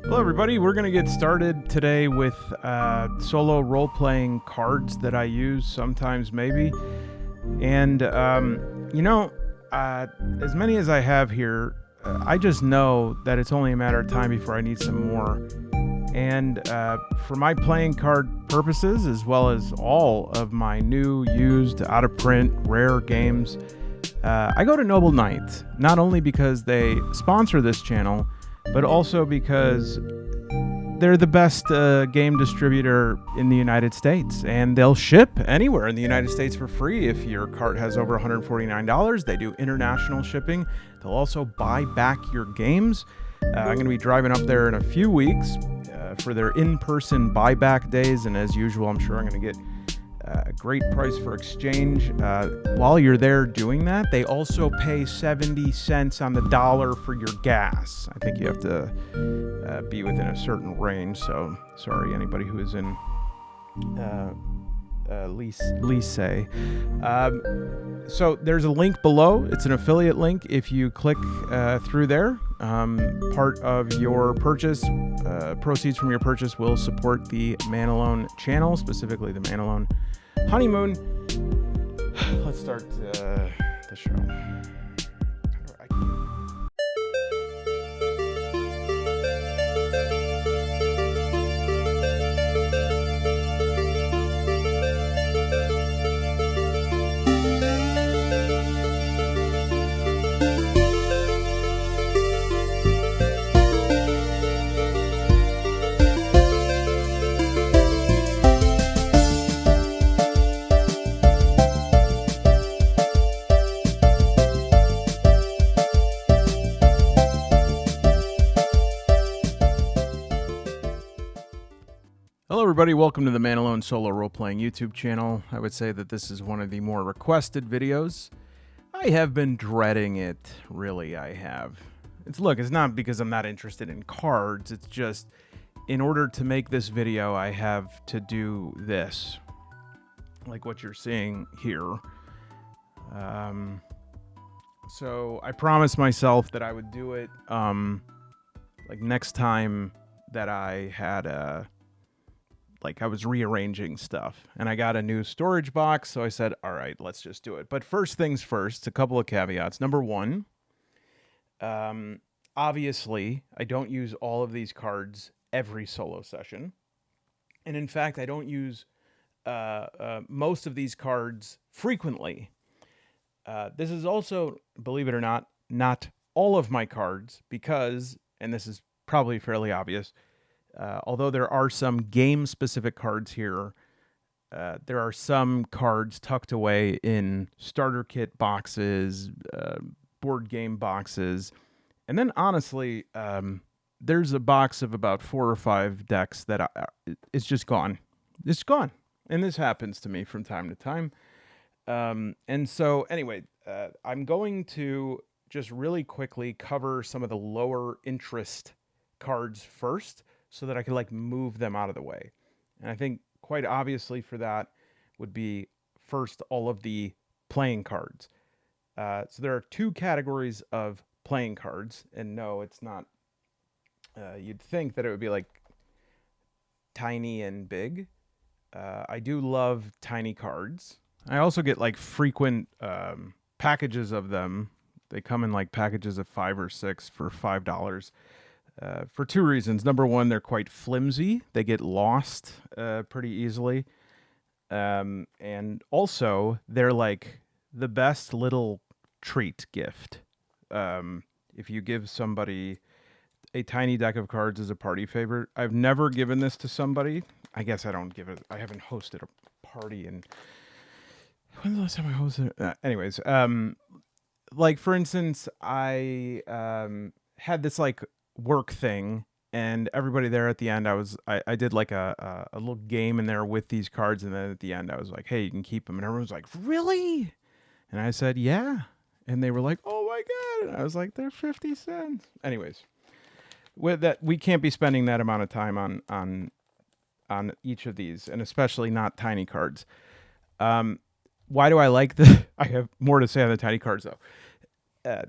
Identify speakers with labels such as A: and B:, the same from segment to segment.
A: Hello everybody, we're going to get started today with solo role-playing cards that I use sometimes maybe. And, as many as I have here, I just know that it's only a matter of time before I need some more. And for my playing card purposes, as well as all of my new, used, out-of-print, rare games, I go to Noble Knight, not only because they sponsor this channel, but also because they're the best game distributor in the United States, and they'll ship anywhere in the United States for free if your cart has over $149. They do international shipping. They'll also buy back your games. I'm going to be driving up there in a few weeks for their in-person buyback days, and as usual, I'm sure I'm going to get a great price for exchange. While you're there doing that, they also pay 70 cents on the dollar for your gas. I think you have to be within a certain range, so sorry anybody who is in Lycée. So there's a link below. It's an affiliate link. If you click through there, part of your purchase, proceeds from your purchase will support the Standalone channel, specifically the Standalone Honeymoon. Let's start the show. Hello everybody, welcome to the Standalone Solo Role-Playing YouTube channel. I would say that this is one of the more requested videos. I have been dreading it, really I have. It's not because I'm not interested in cards, it's just in order to make this video I have to do this. Like what you're seeing here. So I promised myself that I would do it like next time that I had I was rearranging stuff and I got a new storage box. So I said, all right, let's just do it. But first things first, a couple of caveats. Number one, obviously I don't use all of these cards every solo session. And in fact, I don't use most of these cards frequently. This is also, believe it or not all of my cards because, and this is probably fairly obvious, although there are some game-specific cards here, there are some cards tucked away in starter kit boxes, board game boxes, and then honestly, there's a box of about 4 or 5 decks that it's just gone. It's gone, and this happens to me from time to time. And so, anyway, I'm going to just really quickly cover some of the lower interest cards first, so that I could move them out of the way. And I think quite obviously for that would be first all of the playing cards. So there are 2 categories of playing cards, and no, it's not. You'd think that it would be tiny and big. I do love tiny cards. I also get frequent packages of them. They come in packages of 5 or 6 for $5. For 2 reasons. Number one, they're quite flimsy. They get lost pretty easily. And also, they're the best little treat gift. If you give somebody a tiny deck of cards as a party favor, I've never given this to somebody. I guess I don't give it. I haven't hosted a party in... When's the last time I hosted? Anyways, for instance, I had this work thing, and everybody there at the end, I did a little game in there with these cards, and then at the end I was like, hey, you can keep them, and everyone was like, really? And I said, yeah. And they were like, oh my god. And I was like, they're 50 cents. Anyways, with that, we can't be spending that amount of time on each of these, and especially not tiny cards. Why do I like I have more to say on the tiny cards though.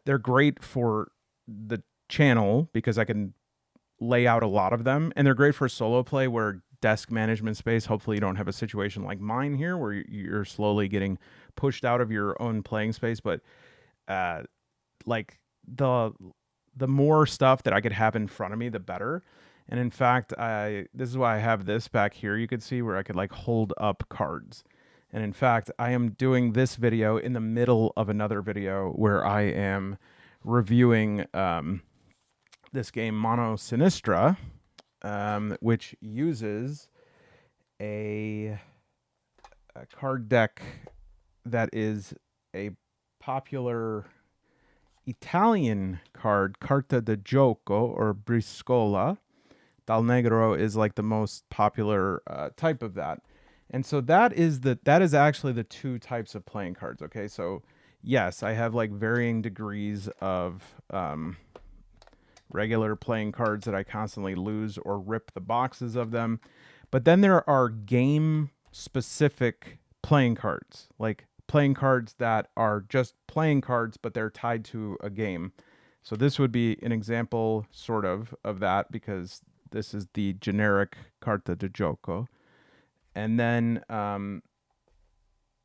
A: They're great for the channel because I can lay out a lot of them, and they're great for solo play where desk management space. Hopefully you don't have a situation like mine here where you're slowly getting pushed out of your own playing space, but uh like the more stuff that I could have in front of me, the better. And in fact, this is why I have this back here. You could see where I could like hold up cards. And in fact, I am doing this video in the middle of another video where I am reviewing this game Mono Sinistra, which uses a card deck that is a popular Italian card, Carta de Gioco or Briscola. Dal Negro is like the most popular type of that. And so that is actually the two types of playing cards. Okay, so yes, I have like varying degrees of regular playing cards that I constantly lose or rip the boxes of them. But then there are game specific playing cards, like playing cards that are just playing cards, but they're tied to a game. So this would be an example sort of that, because this is the generic Carta de Gioco. And then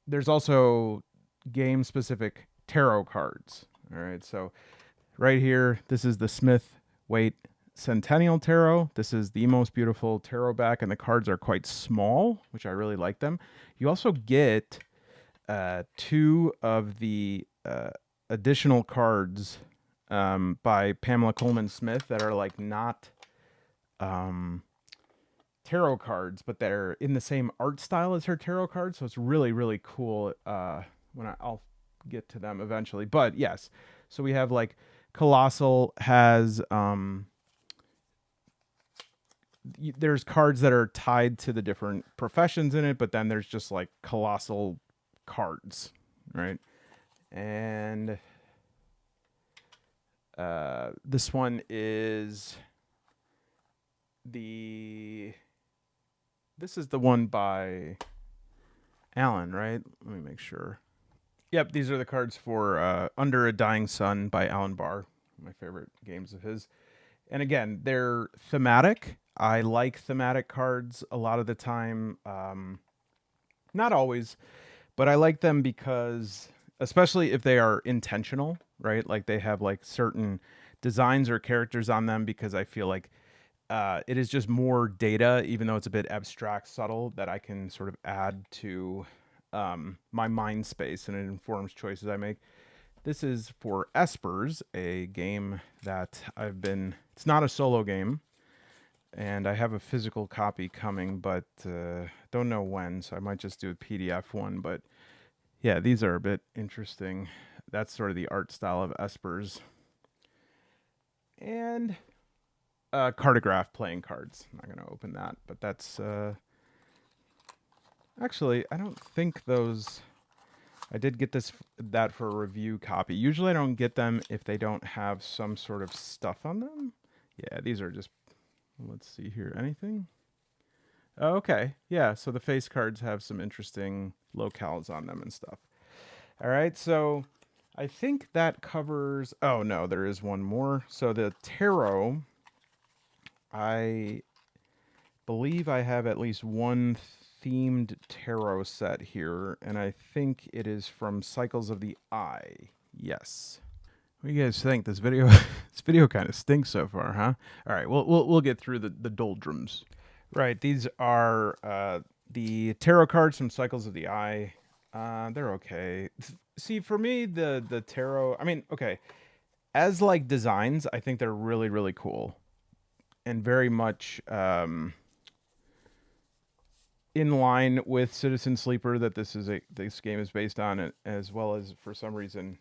A: there's also game specific tarot cards. All right, so right here, this is the Smith Waite Centennial Tarot. This is the most beautiful tarot back, and the cards are quite small, which I really like them. You also get two of the additional cards by Pamela Coleman Smith that are like not tarot cards, but they're in the same art style as her tarot cards. So it's really, really cool. I'll get to them eventually. But yes, so we have like Colossal has there's cards that are tied to the different professions in it, but then there's just like Colossal cards, right? And this one is this is the one by Alan, right? Let me make sure. Yep, these are the cards for Under a Dying Sun by Alan Barr, my favorite games of his. And again, they're thematic. I like thematic cards a lot of the time. Not always, but I like them because, especially if they are intentional, right? Like they have like certain designs or characters on them, because I feel like it is just more data, even though it's a bit abstract, subtle, that I can sort of add to my mind space, and it informs choices I make. This is for Espers, a game that it's not a solo game, and I have a physical copy coming, but don't know when, so I might just do a PDF one. But yeah, these are a bit interesting. That's sort of the art style of Espers. And cartograph playing cards. I'm not going to open that, but that's actually, I don't think those. I did get that for a review copy. Usually I don't get them if they don't have some sort of stuff on them. Yeah, these are just, let's see here, anything? Oh, okay, yeah, so the face cards have some interesting locales on them and stuff. All right, so I think that covers, oh no, there is one more. So the tarot, I believe I have at least one themed tarot set here, and I think it is from Cycles of the Eye. Yes. What do you guys think? This video kind of stinks so far, huh? All right, we'll get through the doldrums. Right, these are the tarot cards from Cycles of the Eye. They're okay. See, for me, the tarot, I mean, okay, as like designs, I think they're really, really cool, and very much in line with Citizen Sleeper that this game is based on, as well as, for some reason,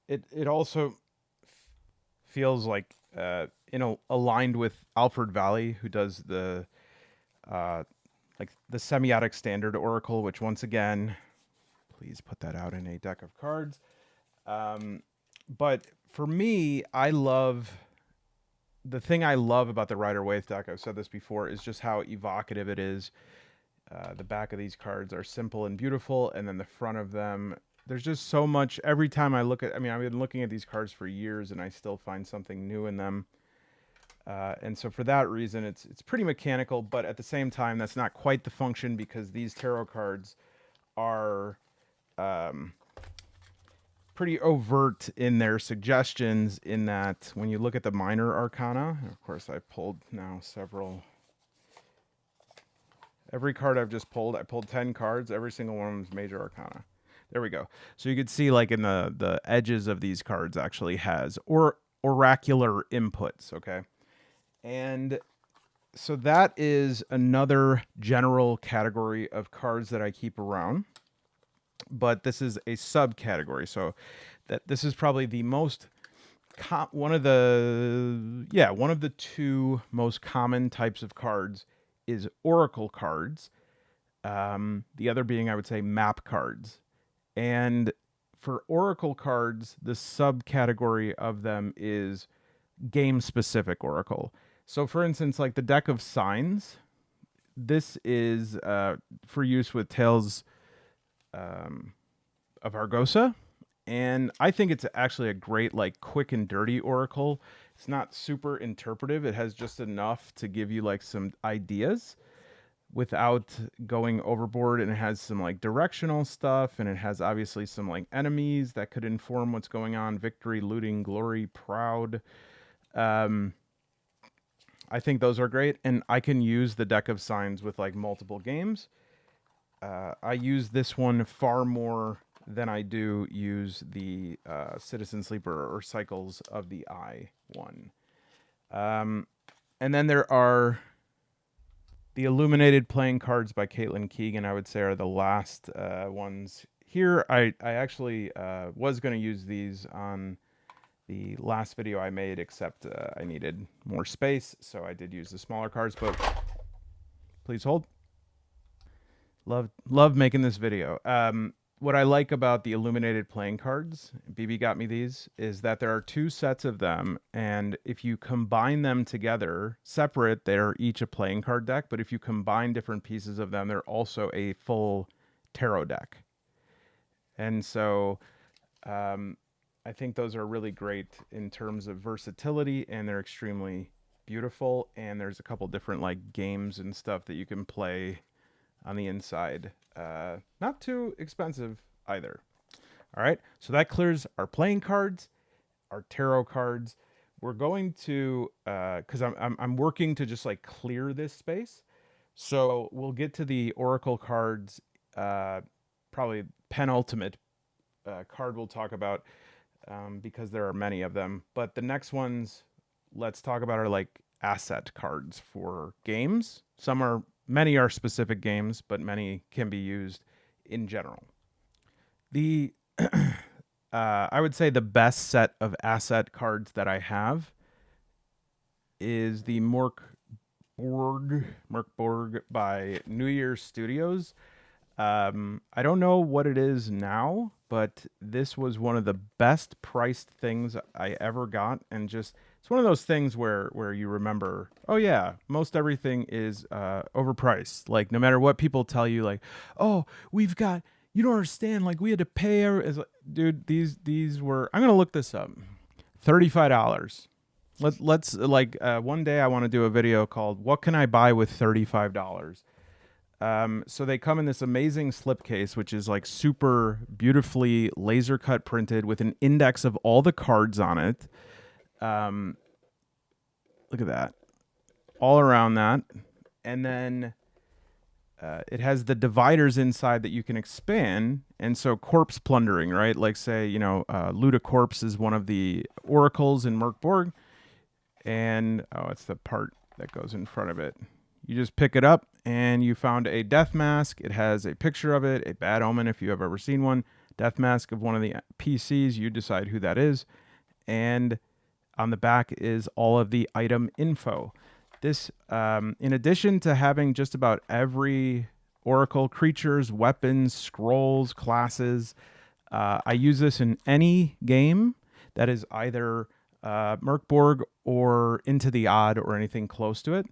A: it also feels like aligned with Alfred Valley, who does the like the semiotic standard oracle, which, once again, please put that out in a deck of cards. But for me, the thing I love about the Rider-Waite deck, I've said this before, is just how evocative it is. The back of these cards are simple and beautiful, and then the front of them there's just so much. Every time I look at, I mean, I've been looking at these cards for years, and I still find something new in them. And so for that reason, it's pretty mechanical, but at the same time, that's not quite the function because these tarot cards are um, pretty overt in their suggestions. In that, when you look at the minor arcana, and of course, I pulled now several. Every card I've just pulled, I pulled 10 cards. Every single one of them is major arcana. There we go. So you could see, like in the edges of these cards, actually has oracular inputs. Okay, and so that is another general category of cards that I keep around. But this is a subcategory. So that this is probably the most one of the two most common types of cards is oracle cards. The other being, I would say, map cards. And for oracle cards, the subcategory of them is game specific oracle. So for instance, like the deck of signs, this is for use with Tales of Argosa. And I think it's actually a great, like, quick and dirty oracle. It's not super interpretive. It has just enough to give you like some ideas without going overboard, and it has some like directional stuff, and it has obviously some like enemies that could inform what's going on: victory, looting, glory, proud. I think those are great, and I can use the deck of signs with like multiple games. I use this one far more than I do use the Citizen Sleeper or Cycles of the Eye one. And then there are the Illuminated Playing Cards by Caitlin Keegan, I would say, are the last ones. Here, I actually was going to use these on the last video I made, except I needed more space, so I did use the smaller cards, but please hold. Love making this video. What I like about the Illuminated Playing Cards, BB got me these, is that there are two sets of them, and if you combine them together, separate, they're each a playing card deck, but if you combine different pieces of them, they're also a full tarot deck. And so I think those are really great in terms of versatility, and they're extremely beautiful, and there's a couple different like games and stuff that you can play on the inside. Not too expensive either. All right, so that clears our playing cards, our tarot cards. We're going to, because I'm working to just like clear this space. So we'll get to the oracle cards, probably penultimate card we'll talk about, because there are many of them. But the next ones let's talk about are like asset cards for games. Many are specific games, but many can be used in general. The I would say the best set of asset cards that I have is the Merkborg by New Year's Studios. I don't know what it is now, but this was one of the best priced things I ever got, and just it's one of those things where you remember, oh yeah, most everything is overpriced. Like no matter what people tell you, like, oh, you don't understand, like we had to pay dude, these were, I'm gonna look this up. $35. Let's like one day I want to do a video called "What Can I Buy with $35?" So they come in this amazing slipcase, which is like super beautifully laser cut printed with an index of all the cards on it. Look at that, all around that, and then it has the dividers inside that you can expand. And so corpse plundering, right? Like say, loot a corpse is one of the oracles in Merkborg. And, it's the part that goes in front of it. You just pick it up and you found a death mask. It has a picture of it, a bad omen if you have ever seen one. Death mask of one of the PCs. You decide who that is. And on the back is all of the item info. This, in addition to having just about every oracle, creatures, weapons, scrolls, classes, I use this in any game that is either Merkborg or Into the Odd or anything close to it.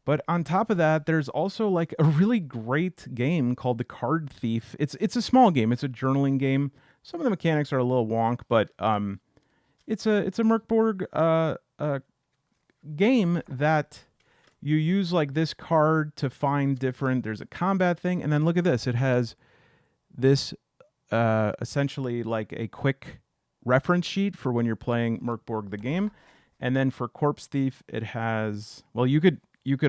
A: But on top of that, there's also like a really great game called The Card Thief. It's a small game. It's a journaling game. some of the mechanics are a little wonk, but it's a Merkborg game that you use like this card to find different. There's a combat thing, and then look at this. It has this essentially like a quick reference sheet for when you're playing Merkborg the game, and then for Corpse Thief, it has. Well, you could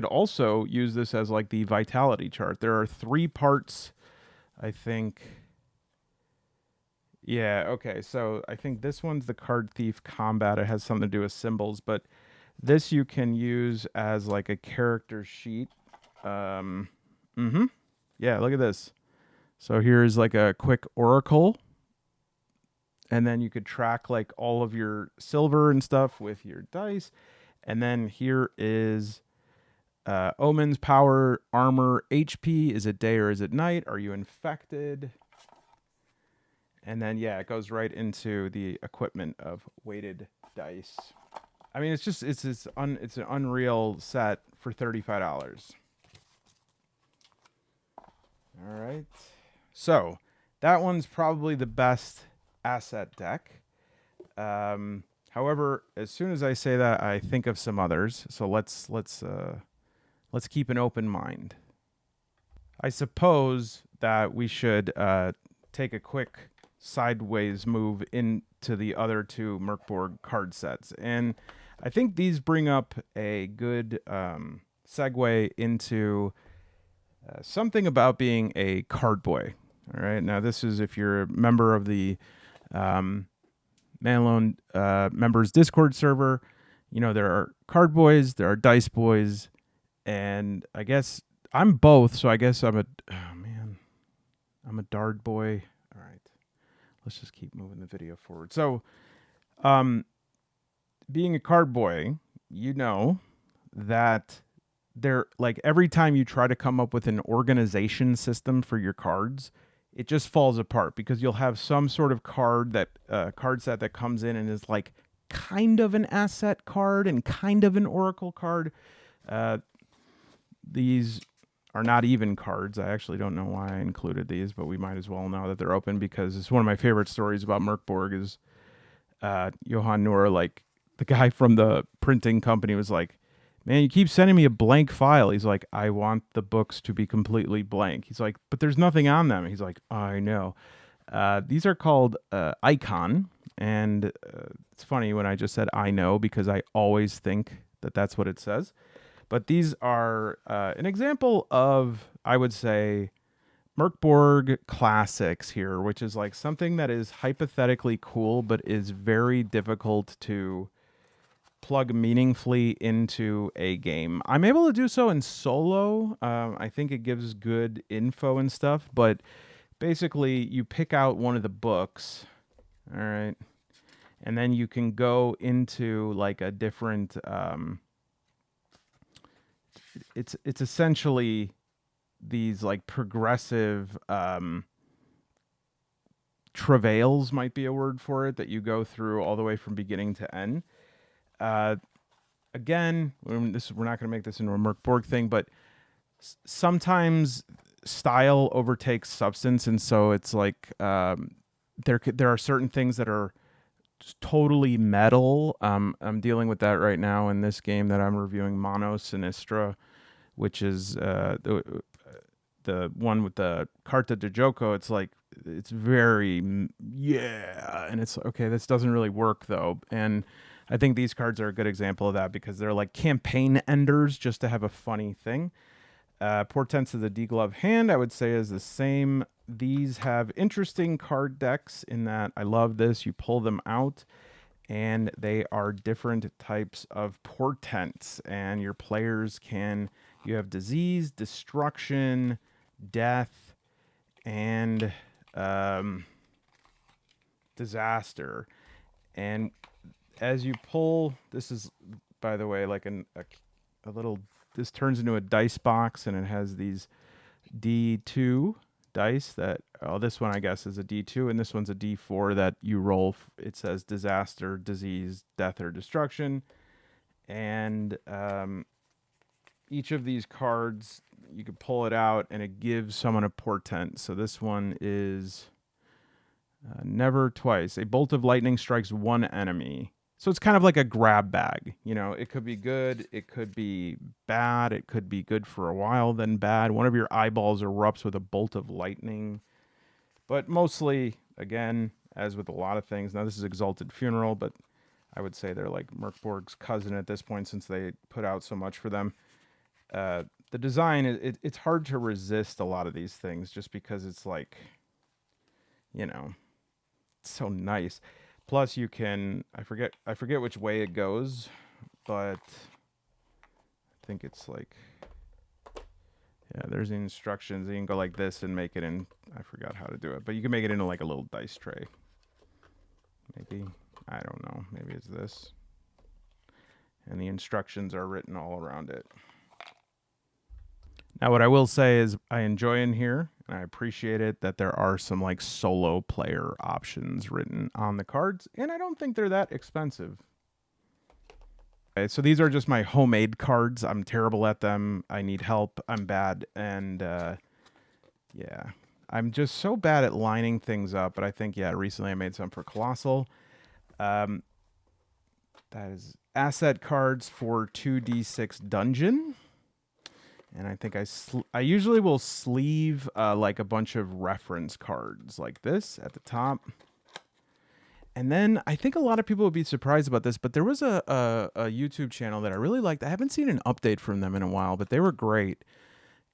A: also use this as like the vitality chart. There are 3 parts, I think. Yeah, okay. So I think this one's the Card Thief combat. It has something to do with symbols, but this you can use as like a character sheet. Yeah, look at this. So here's like a quick oracle, and then you could track like all of your silver and stuff with your dice. And then here is omens, power, armor, HP. Is it day or is it night? Are you infected? And then yeah, it goes right into the equipment of weighted dice. I mean, it's an Unreal set for $35. All right. So that one's probably the best asset deck. However, as soon as I say that, I think of some others. So let's keep an open mind. I suppose that we should take a quick sideways move into the other 2 Merkborg card sets, and I think these bring up a good segue into something about being a card boy. All right, now this is if you're a member of the Standalone members Discord server. You know, there are card boys, there are dice boys, and I guess I'm both. So I guess I'm a dard boy. All right, let's just keep moving the video forward. So, being a card boy, you know that there, like, every time you try to come up with an organization system for your cards, it just falls apart because you'll have some sort of card set that comes in and is like kind of an asset card and kind of an oracle card. These are not even cards. I actually don't know why I included these, but we might as well now that they're open, because it's one of my favorite stories about Merkborg is Johan Noor, like the guy from the printing company, was like, man, you keep sending me a blank file. He's like, I want the books to be completely blank. He's like, but there's nothing on them. He's like, I know. These are called Icon. And it's funny when I just said I know, because I always think that that's what it says. But these are an example of, I would say, Merkborg classics here, which is like something that is hypothetically cool, but is very difficult to plug meaningfully into a game. I'm able to do so in solo. I think it gives good info and stuff, but basically you pick out one of the books, all right, and then you can go into like a different it's essentially these like progressive travails, might be a word for it, that you go through all the way from beginning to end. Again, we're not going to make this into a Merkborg thing, but sometimes style overtakes substance, and so it's like there are certain things that are totally metal. I'm dealing with that right now in this game that I'm reviewing, Mono Sinistra, which is the one with the Carta de Joko. It's like, it's very, yeah, and it's okay, this doesn't really work though. And I think these cards are a good example of that, because they're like campaign enders just to have a funny thing. Portents of the Degloved Hand, I would say, is the same. These have interesting card decks in that I love this. You pull them out, and they are different types of portents, and your players can, you have disease, destruction, death, and disaster. And as you pull, this is, by the way, like a little, this turns into a dice box, and it has these D2 dice that, oh, this one I guess is a D2, and this one's a D4 that you roll. It says disaster, disease, death, or destruction. And each of these cards, you could pull it out, and it gives someone a portent. So this one is Never twice. A bolt of lightning strikes one enemy. So it's kind of like a grab bag. You know, it could be good, it could be bad, it could be good for a while, then bad. One of your eyeballs erupts with a bolt of lightning. But mostly, again, as with a lot of things, now this is Exalted Funeral, but I would say they're like Merkborg's cousin at this point since they put out so much for them. The design, it's hard to resist a lot of these things just because it's like, you know, it's so nice. Plus, you can I forget which way it goes, but I think it's like, yeah, there's the instructions. You can go like this and make it in. I forgot how to do it, but you can make it into like a little dice tray. Maybe, I don't know. Maybe it's this. And the instructions are written all around it. Now, what I will say is I enjoy in here, and I appreciate it that there are some like solo player options written on the cards, and I don't think they're that expensive. Okay, so these are just my homemade cards. I'm terrible at them. I need help. I'm bad, and yeah, I'm just so bad at lining things up. But I think, yeah, recently I made some for Colossal. That is asset cards for 2d6 dungeon. And I think I usually will sleeve like a bunch of reference cards like this at the top. And then I think a lot of people would be surprised about this, but there was a YouTube channel that I really liked. I haven't seen an update from them in a while, but they were great.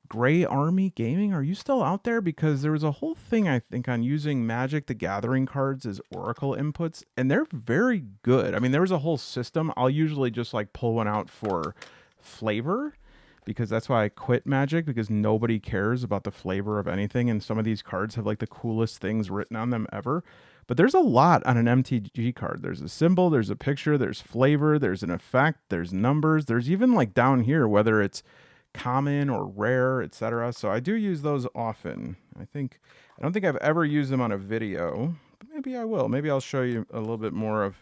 A: Gray Army Gaming, are you still out there? Because there was a whole thing, I think, on using Magic the Gathering cards as Oracle inputs, and they're very good. I mean, there was a whole system. I'll usually just like pull one out for flavor, because that's why I quit Magic, because nobody cares about the flavor of anything, and some of these cards have like the coolest things written on them ever. But there's a lot on an MTG card. There's a symbol, there's a picture, there's flavor, there's an effect, there's numbers, there's even like down here whether it's common or rare, etc. So I do use those often. I don't think I've ever used them on a video, but maybe I will. Maybe I'll show you a little bit more of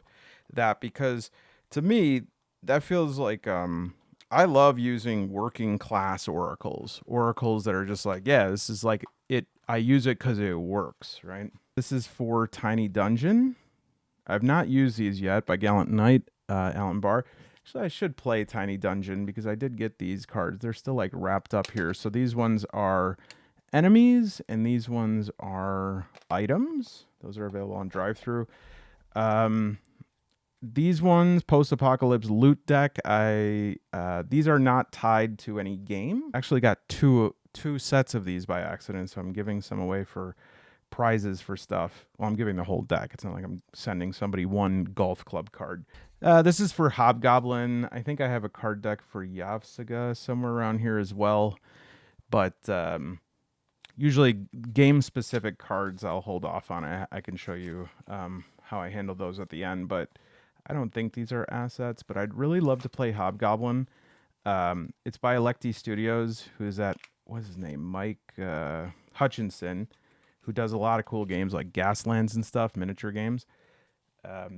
A: that, because to me that feels like I love using working class oracles that are just like, yeah, this is like it. I use it because it works, right? This is for Tiny Dungeon. I've not used these yet by Gallant Knight, Alan Barr. Actually, I should play Tiny Dungeon because I did get these cards. They're still like wrapped up here. So these ones are enemies and these ones are items. Those are available on drive-thru. These ones, post-apocalypse loot deck. These are not tied to any game. Actually got two sets of these by accident, so I'm giving some away for prizes for stuff. Well, I'm giving the whole deck. It's not like I'm sending somebody one golf club card. This is for Hobgoblin. I think I have a card deck for Yavsaga somewhere around here as well. But usually game-specific cards I'll hold off on. I can show you how I handle those at the end, but I don't think these are assets, but I'd really love to play Hobgoblin. It's by Electi Studios, who's at, what's his name, Mike Hutchinson, who does a lot of cool games like Gaslands and stuff, miniature games.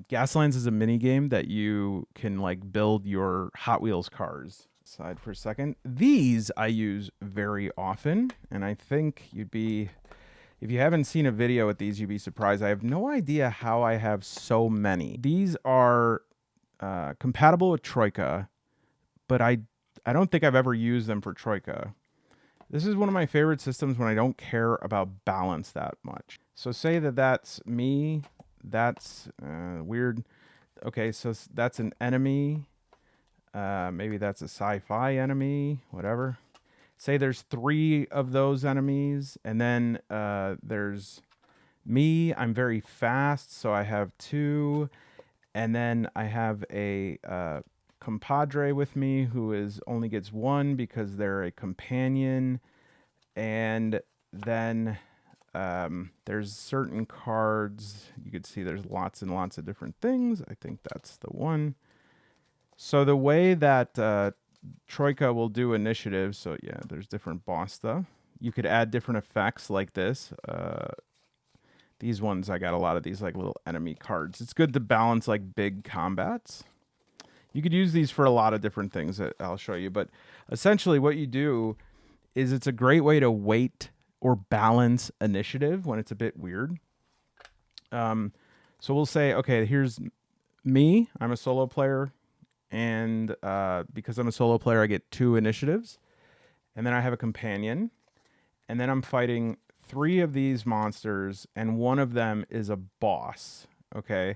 A: Gaslands is a mini game that you can like build your Hot Wheels cars. Aside for a second, these I use very often, and I think you'd be, if you haven't seen a video with these, you'd be surprised. I have no idea how I have so many. These are compatible with Troika, but I don't think I've ever used them for Troika. This is one of my favorite systems when I don't care about balance that much. So say that that's me. That's weird. Okay, so that's an enemy. Maybe that's a sci-fi enemy, whatever. Say there's 3 of those enemies, and then there's me. I'm very fast, so I have 2. And then I have a compadre with me who only gets 1 because they're a companion. And then there's certain cards. You could see there's lots and lots of different things. I think that's the one. So the way that Troika will do initiatives, so yeah, there's different boss stuff. You could add different effects like this. These ones, I got a lot of these like little enemy cards. It's good to balance like big combats. You could use these for a lot of different things that I'll show you. But essentially what you do is it's a great way to weight or balance initiative when it's a bit weird. So we'll say, okay, here's me. I'm a solo player, and because I'm a solo player, I get 2 initiatives, and then I have a companion, and then I'm fighting 3 of these monsters, and one of them is a boss. Okay,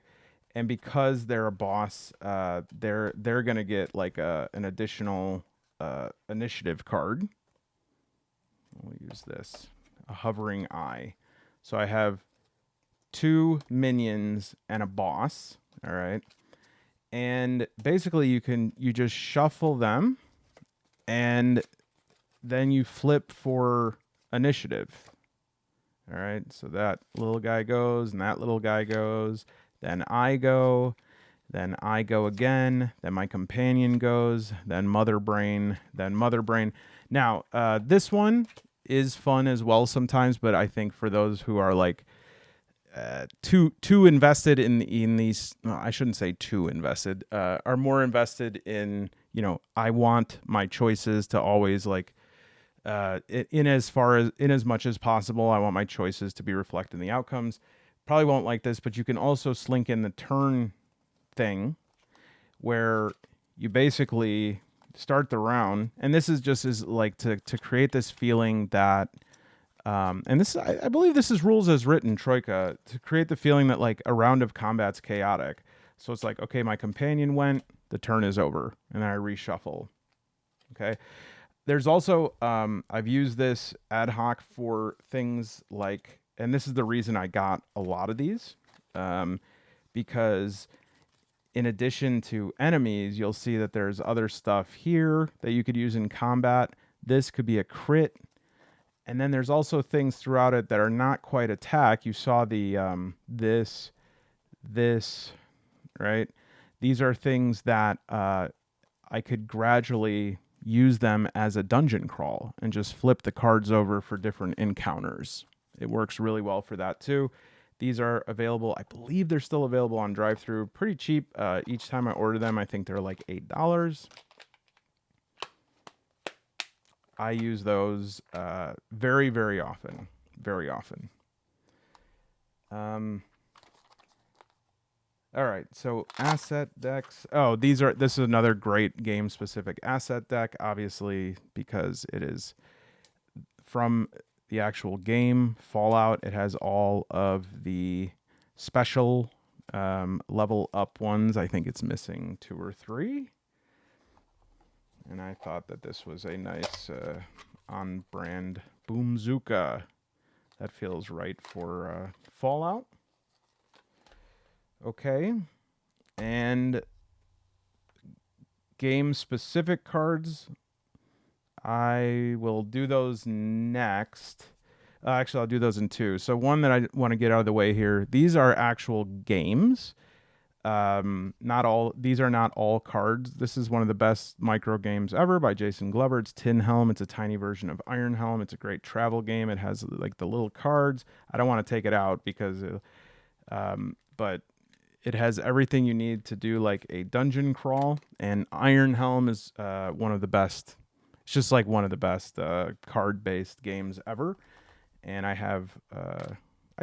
A: and because they're a boss, they're gonna get like an additional initiative card. We'll use this, a hovering eye. So I have 2 minions and a boss. All right, and basically you just shuffle them, and then you flip for initiative. All right, so that little guy goes, and that little guy goes. Then I go, then I go again. Then my companion goes. Then Mother Brain. Then Mother Brain. Now, this one is fun as well sometimes, but I think for those who are like too invested in these, no, I shouldn't say too invested, are more invested in, you know, I want my choices to always like in as much as possible, I want my choices to be reflected in the outcomes. Probably won't like this, but you can also slink in the turn thing where you basically start the round, and this is just as like to create this feeling that and this I believe this is rules as written, Troika, to create the feeling that like a round of combat's chaotic. So it's like, okay, my companion went, the turn is over, and then I reshuffle. Okay. There's also I've used this ad hoc for things like, and this is the reason I got a lot of these, because in addition to enemies, you'll see that there's other stuff here that you could use in combat. This could be a crit. And then there's also things throughout it that are not quite attack. You saw the this, right? These are things that I could gradually use them as a dungeon crawl and just flip the cards over for different encounters. It works really well for that too. These are available. I believe they're still available on drive-thru. Pretty cheap. Each time I order them, I think they're like $8. I use those very, very often. Very often. All right, so asset decks. Oh, this is another great game-specific asset deck, obviously, because it is from the actual game, Fallout. It has all of the special level up ones. I think it's missing 2 or 3. And I thought that this was a nice on-brand Boomzooka. That feels right for Fallout. Okay. And game-specific cards, I will do those next. Actually, I'll do those in 2. So one that I want to get out of the way here. These are actual games. These are not all cards. This is one of the best micro games ever by Jason Glover. It's Tin Helm. It's a tiny version of Iron Helm. It's a great travel game. It has like the little cards. I don't want to take it out because, but it has everything you need to do like a dungeon crawl. And Iron Helm is one of the best. It's just like one of the best card-based games ever. And I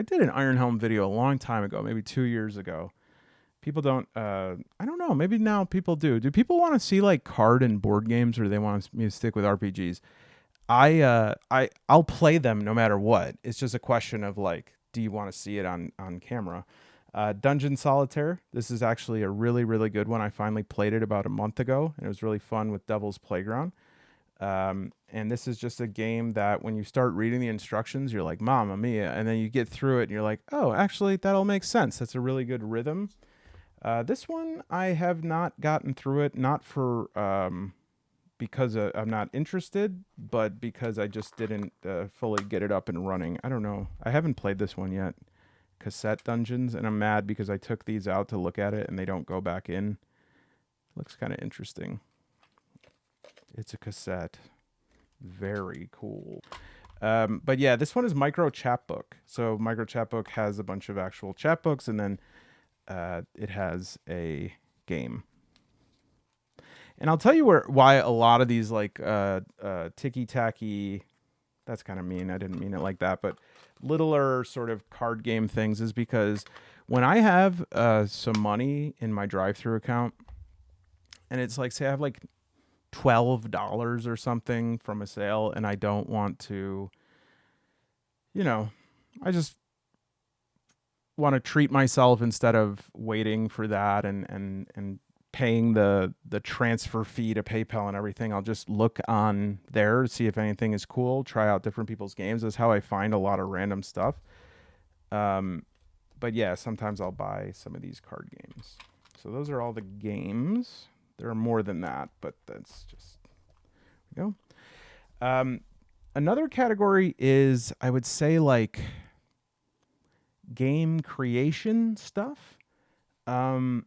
A: did an Iron Helm video a long time ago, maybe 2 years ago. People don't, I don't know, maybe now people do. Do people want to see like card and board games, or do they want me to stick with RPGs? I'll play them no matter what. It's just a question of like, do you want to see it on camera? Dungeon Solitaire. This is actually a really, really good one. I finally played it about a month ago, and it was really fun with Devil's Playground. And this is just a game that when you start reading the instructions, you're like, Mamma Mia. And then you get through it and you're like, oh, actually, that all makes sense. That's a really good rhythm. This one, I have not gotten through it, not for because I'm not interested, but because I just didn't fully get it up and running. I don't know. I haven't played this one yet. Cassette Dungeons, and I'm mad because I took these out to look at it and they don't go back in. Looks kind of interesting. It's a cassette. Very cool. But yeah, this one is Micro Chapbook. So Micro Chapbook has a bunch of actual chapbooks, and then it has a game. And I'll tell you why a lot of these like ticky-tacky that's kind of mean. I didn't mean it like that, but littler sort of card game things is because when I have some money in my drive-through account, and it's like, say I have like $12 or something from a sale, and I don't want to, you know, I just want to treat myself instead of waiting for that and paying the transfer fee to PayPal and everything. I'll just look on there to see if anything is cool, try out different people's games. That's how I find a lot of random stuff. But yeah, sometimes I'll buy some of these card games. So those are all the games. There are more than that, but that's just, there we go. Another category is, I would say, like game creation stuff. I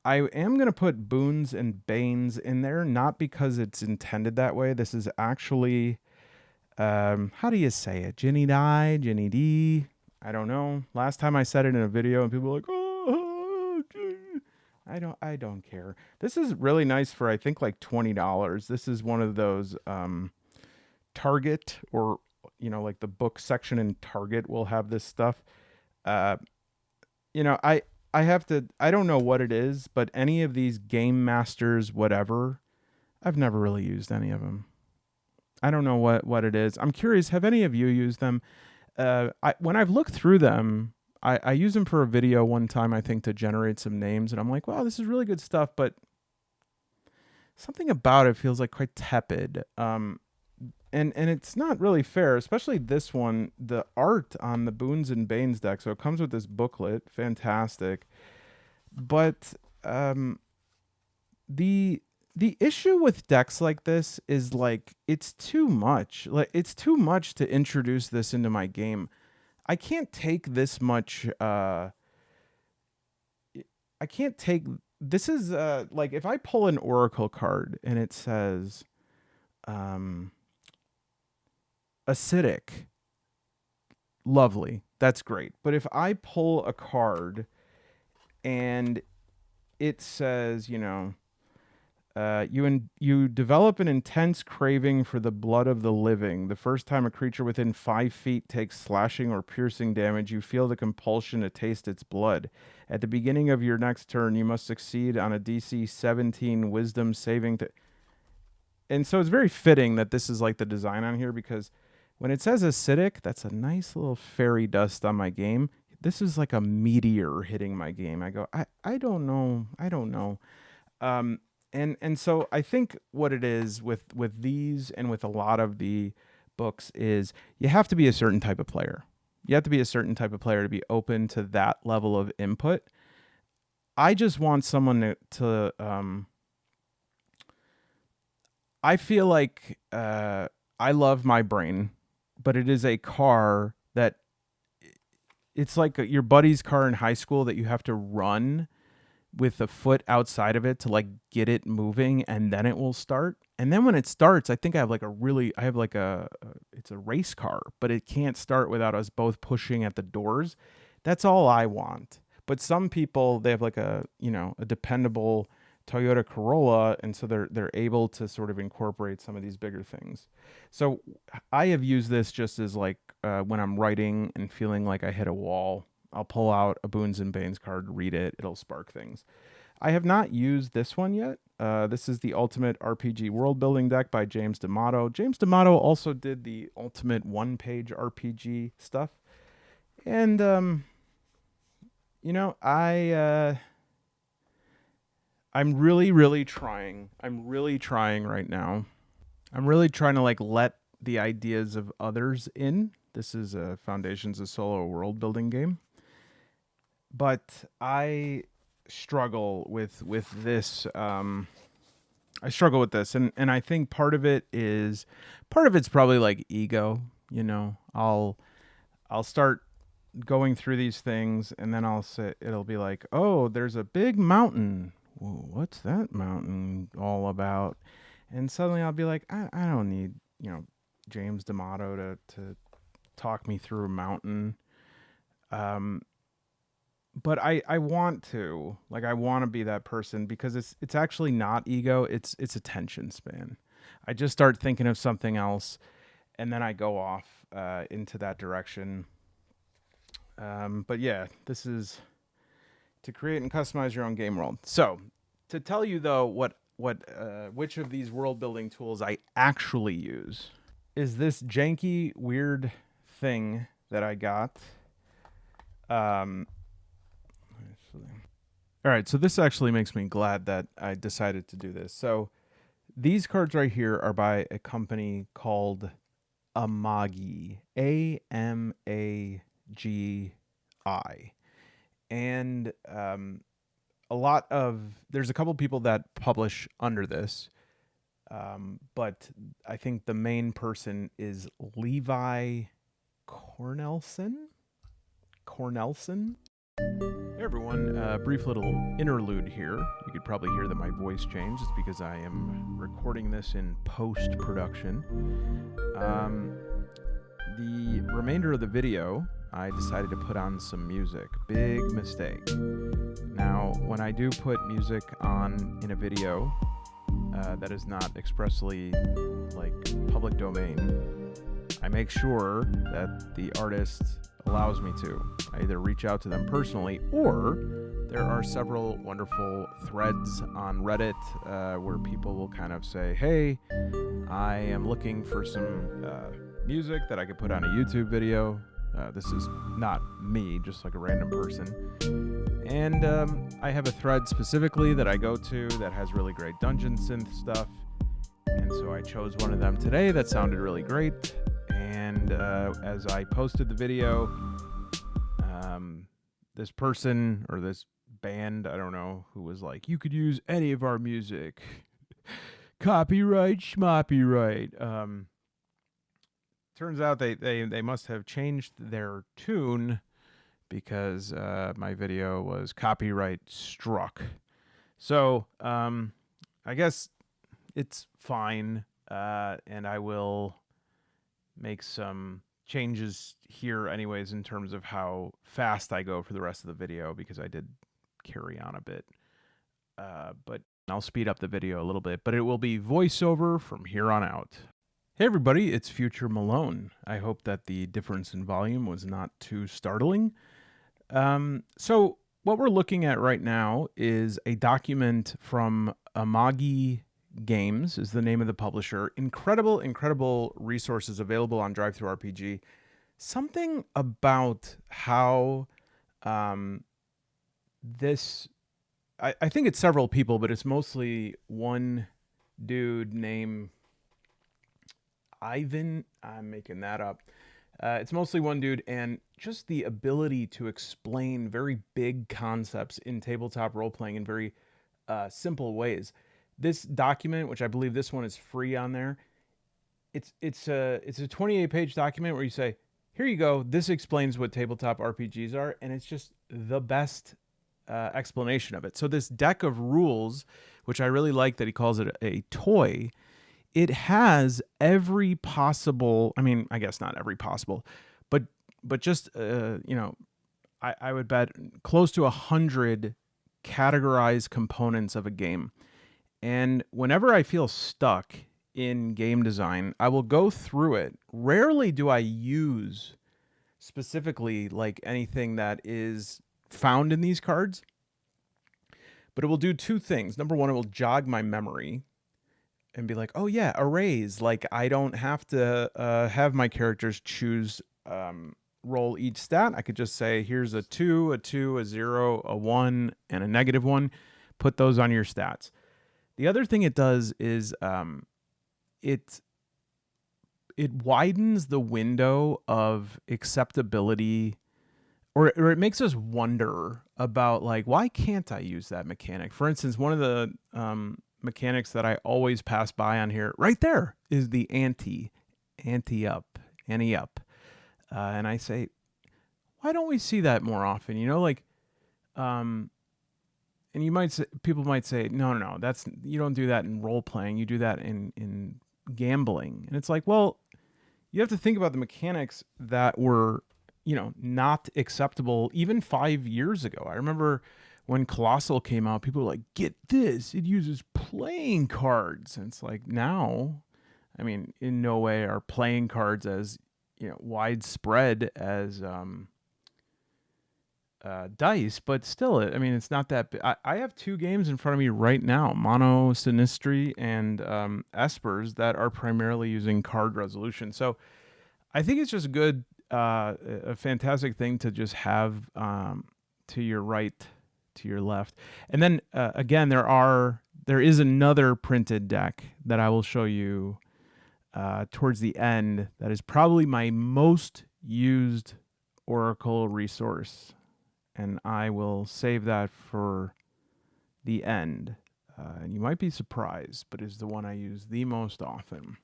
A: am going to put boons and banes in there, not because it's intended that way. This is actually, how do you say it? Ginny die, Ginny D. I don't know. Last time I said it in a video and people were like, oh, I don't care. This is really nice for, I think, like $20. This is one of those, Target, or, like the book section in Target will have this stuff. I don't know what it is, but any of these Game Masters, whatever, I've never really used any of them. I don't know what it is. I'm curious, have any of you used them? When I've looked through them, I used them for a video one time, I think, to generate some names, and I'm like, wow, this is really good stuff, but something about it feels like quite tepid. And it's not really fair, especially this one, the art on the Boons and Banes deck. So it comes with this booklet, fantastic. But the issue with decks like this is, like, it's too much. Like, it's too much to introduce this into my game. I can't take this much. I can't take. This is like, if I pull an Oracle card and it says, acidic, lovely, that's great. But if I pull a card and it says, you develop an intense craving for the blood of the living. The first time a creature within 5 feet takes slashing or piercing damage, you feel the compulsion to taste its blood. At the beginning of your next turn, you must succeed on a DC 17 Wisdom saving. And so it's very fitting that this is like the design on here, because when it says acidic, that's a nice little fairy dust on my game. This is like a meteor hitting my game. I go, I don't know. And so I think what it is with these and with a lot of the books is, you have to be a certain type of player. You have to be a certain type of player to be open to that level of input. I just want someone to I feel like I love my brain, but it is a car that, it's like your buddy's car in high school that you have to run with a foot outside of it to, like, get it moving, and then it will start. And then when it starts, I think I have like it's a race car, but it can't start without us both pushing at the doors. That's all I want. But some people, they have like a dependable Toyota Corolla, and so they're able to sort of incorporate some of these bigger things. So I have used this just as, like, when I'm writing and feeling like I hit a wall, I'll pull out a Boons and Banes card, read it, it'll spark things. I have not used this one yet. This is the Ultimate RPG World Building Deck by James D'Amato. James D'Amato also did the Ultimate One-Page RPG stuff. And, I'm really, really trying. I'm really trying right now. I'm really trying to, like, let the ideas of others in. This is Foundations, a solo world building game. But I struggle with this. I struggle with this, and I think part of it's probably like ego. I'll start going through these things, and then it'll be like, oh, there's a big mountain. Whoa, what's that mountain all about? And suddenly I'll be like, I don't need James D'Amato to talk me through a mountain. But I want to, like, I want to be that person, because it's actually not ego, it's attention span. I just start thinking of something else, and then I go off into that direction. But yeah, this is to create and customize your own game world. So to tell you though which of these world building tools I actually use is this janky weird thing that I got. All right, so this actually makes me glad that I decided to do this. So these cards right here are by a company called Amagi, Amagi, and there's a couple people that publish under this, but I think the main person is Levi Cornelson. Hey everyone, brief little interlude here. You could probably hear that my voice changed. It's because I am recording this in post-production. The remainder of the video, I decided to put on some music. Big mistake. Now, when I do put music on in a video that is not expressly like public domain, I make sure that the artist allows me to. I either reach out to them personally, or there are several wonderful threads on Reddit where people will kind of say, hey, I am looking for some music that I could put on a YouTube video. This is not me, just like a random person. And I have a thread specifically that I go to that has really great dungeon synth stuff. And so I chose one of them today that sounded really great. And as I posted the video, this person or this band, I don't know, who was like, you could use any of our music. Copyright, schmoppyright. Turns out they must have changed their tune because my video was copyright struck. So I guess it's fine, and I will make some changes here anyways in terms of how fast I go for the rest of the video, because I did carry on a bit. But I'll speed up the video a little bit, but it will be voiceover from here on out. Hey everybody, it's Future Malone. I hope that the difference in volume was not too startling. So what we're looking at right now is a document from Amagi Games, is the name of the publisher. Incredible resources available on DriveThruRPG. Something about how this, I think it's several people, but it's mostly one dude named Ivan. I'm making that up. It's mostly one dude, and just the ability to explain very big concepts in tabletop role-playing in very simple ways. This document, which I believe this one is free on there, it's a 28-page document where you say, here you go, this explains what tabletop RPGs are, and it's just the best explanation of it. So this deck of rules, which I really like that he calls it a toy, it has every possible, I mean, I guess not every possible, but just, I would bet close to 100 categorized components of a game. And whenever I feel stuck in game design, I will go through it. Rarely do I use specifically like anything that is found in these cards, but it will do two things. Number one, it will jog my memory and be like, oh yeah, arrays. Like I don't have to have my characters choose, roll each stat. I could just say, here's a 2, a 0, a 1, and a -1. Put those on your stats. The other thing it does is it widens the window of acceptability, or it makes us wonder about like, why can't I use that mechanic? For instance, one of the mechanics that I always pass by on here right there is the ante up. And I say, why don't we see that more often? You know, like, and you might say, people might say, no, that's, you don't do that in role playing. You do that in gambling. And it's like, well, you have to think about the mechanics that were, not acceptable even 5 years ago. I remember when Colossal came out, people were like, get this, it uses playing cards. And it's like, now, I mean, in no way are playing cards as, widespread as dice, but still, I mean, it's not that. I have two games in front of me right now: Mono Sinistry and Espers, that are primarily using card resolution. So I think it's just good, a fantastic thing to just have to your right, to your left, and then again, there is another printed deck that I will show you towards the end. That is probably my most used Oracle resource, and I will save that for the end. And you might be surprised, but it's the one I use the most often.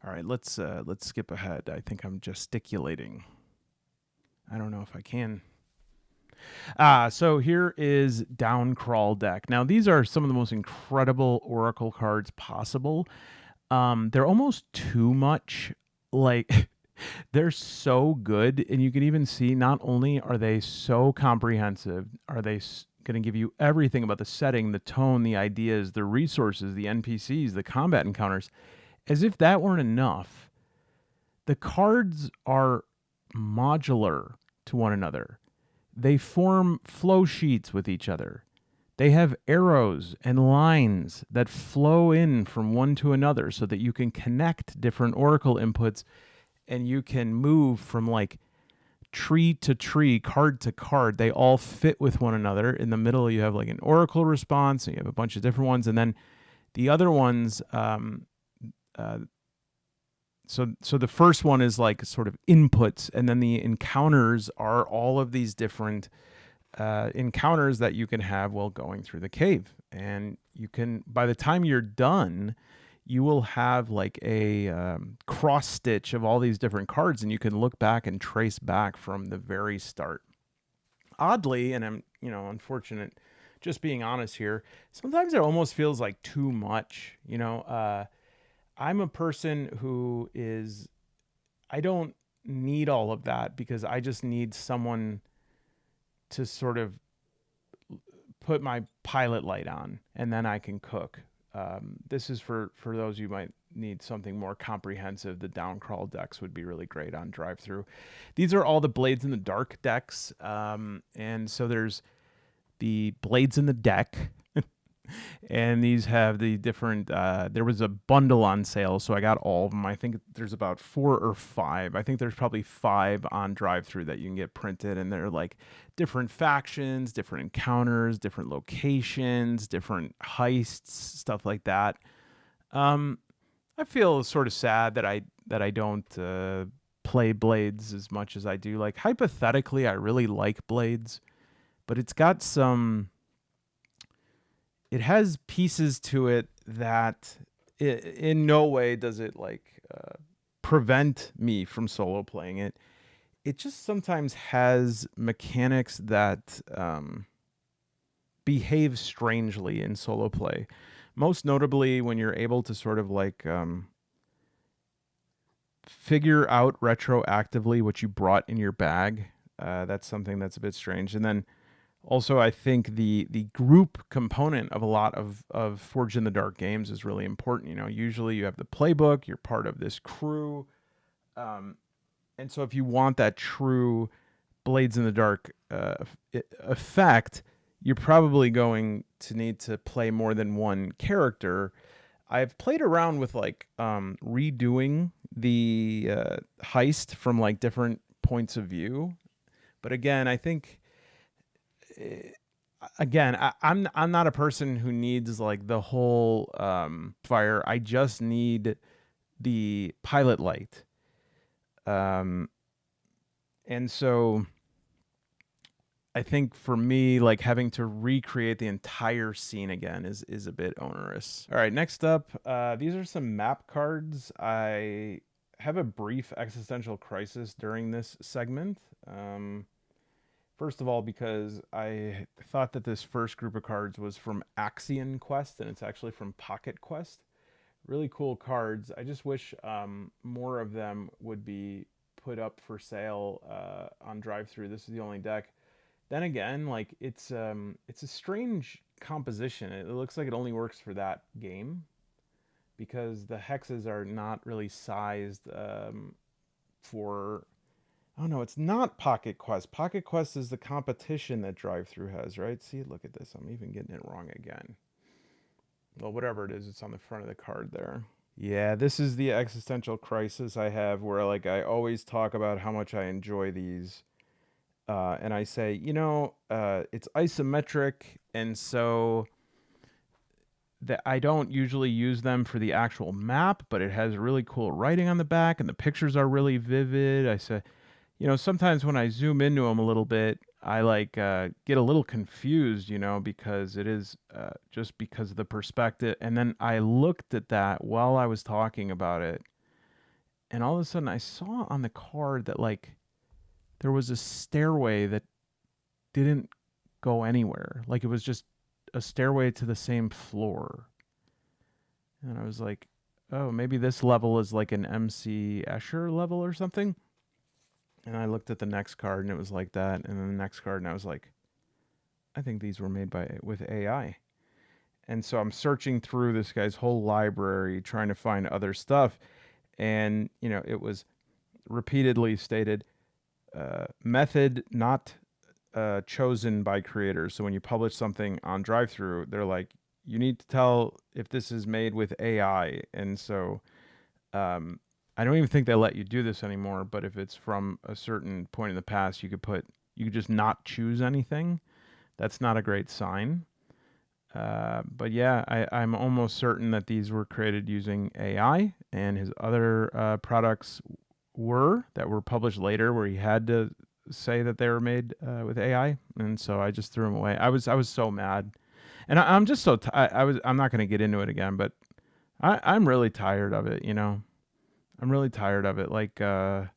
A: All right, let's skip ahead. I think I'm gesticulating. I don't know if I can. So here is Down Crawl deck. Now these are some of the most incredible Oracle cards possible. They're almost too much. Like they're so good, and you can even see not only are they so comprehensive, are they going to give you everything about the setting, the tone, the ideas, the resources, the NPCs, the combat encounters. As if that weren't enough, the cards are modular to one another. They form flow sheets with each other. They have arrows and lines that flow in from one to another so that you can connect different Oracle inputs, and you can move from like tree to tree, card to card. They all fit with one another. In the middle, you have like an Oracle response, and you have a bunch of different ones. And then the other ones, so the first one is like sort of inputs, and then the encounters are all of these different encounters that you can have while going through the cave. And you can, by the time you're done, you will have like a cross stitch of all these different cards, and you can look back and trace back from the very start. Oddly, and I'm unfortunate, just being honest here, sometimes it almost feels like too much. I'm a person who is, I don't need all of that, because I just need someone to sort of put my pilot light on, and then I can cook. This is for those you might need something more comprehensive. The down crawl decks would be really great on drive through. These are all the Blades in the Dark decks. And so there's the Blades in the Deck, and these have the different there was a bundle on sale, so I got all of them. I think there's about 4 or 5. I think there's probably 5 on drive through that you can get printed, and they're like different factions, different encounters, different locations, different heists, stuff like that. I feel sort of sad that I don't play Blades as much as I do. Like, hypothetically, I really like Blades, but it's got some, it has pieces to it that in no way does it like prevent me from solo playing it. It just sometimes has mechanics that behave strangely in solo play. Most notably, when you're able to sort of like figure out retroactively what you brought in your bag. That's something that's a bit strange. And then also, I think the group component of a lot of Forged in the Dark games is really important. Usually you have the playbook, you're part of this crew. And so if you want that true Blades in the Dark effect, you're probably going to need to play more than one character. I've played around with like redoing the heist from like different points of view. But again, I think I'm not a person who needs like the whole fire. I just need the pilot light. And so I think for me, like having to recreate the entire scene again is a bit onerous. All right, next up, these are some map cards. I have a brief existential crisis during this segment. First of all, because I thought that this first group of cards was from Axion Quest, and it's actually from Pocket Quest. Really cool cards. I just wish more of them would be put up for sale on drive-through. This is the only deck. Then again, like it's a strange composition. It looks like it only works for that game, because the hexes are not really sized for, oh no, it's not Pocket Quest. Pocket Quest is the competition that Drive Through has, right? See, look at this. I'm even getting it wrong again. Well, whatever it is, it's on the front of the card there. Yeah, this is the existential crisis I have where like I always talk about how much I enjoy these. And I say, it's isometric, and so that I don't usually use them for the actual map, but it has really cool writing on the back, and the pictures are really vivid. I say, sometimes when I zoom into them a little bit, I like get a little confused, because it is just because of the perspective. And then I looked at that while I was talking about it, and all of a sudden I saw on the card that like there was a stairway that didn't go anywhere. Like it was just a stairway to the same floor. And I was like, oh, maybe this level is like an MC Escher level or something. And I looked at the next card and it was like that. And then the next card and I was like, I think these were made with AI. And so I'm searching through this guy's whole library trying to find other stuff. And, it was repeatedly stated method not chosen by creators. So when you publish something on drive-through, they're like, you need to tell if this is made with AI. And so I don't even think they let you do this anymore. But if it's from a certain point in the past, you could just not choose anything. That's not a great sign. But yeah, I'm almost certain that these were created using AI, and his other products that were published later, where he had to say that they were made with AI, and so I just threw them away. I was so mad, and I'm just so I'm not going to get into it again, but I'm really tired of it. I'm really tired of it. Like I'm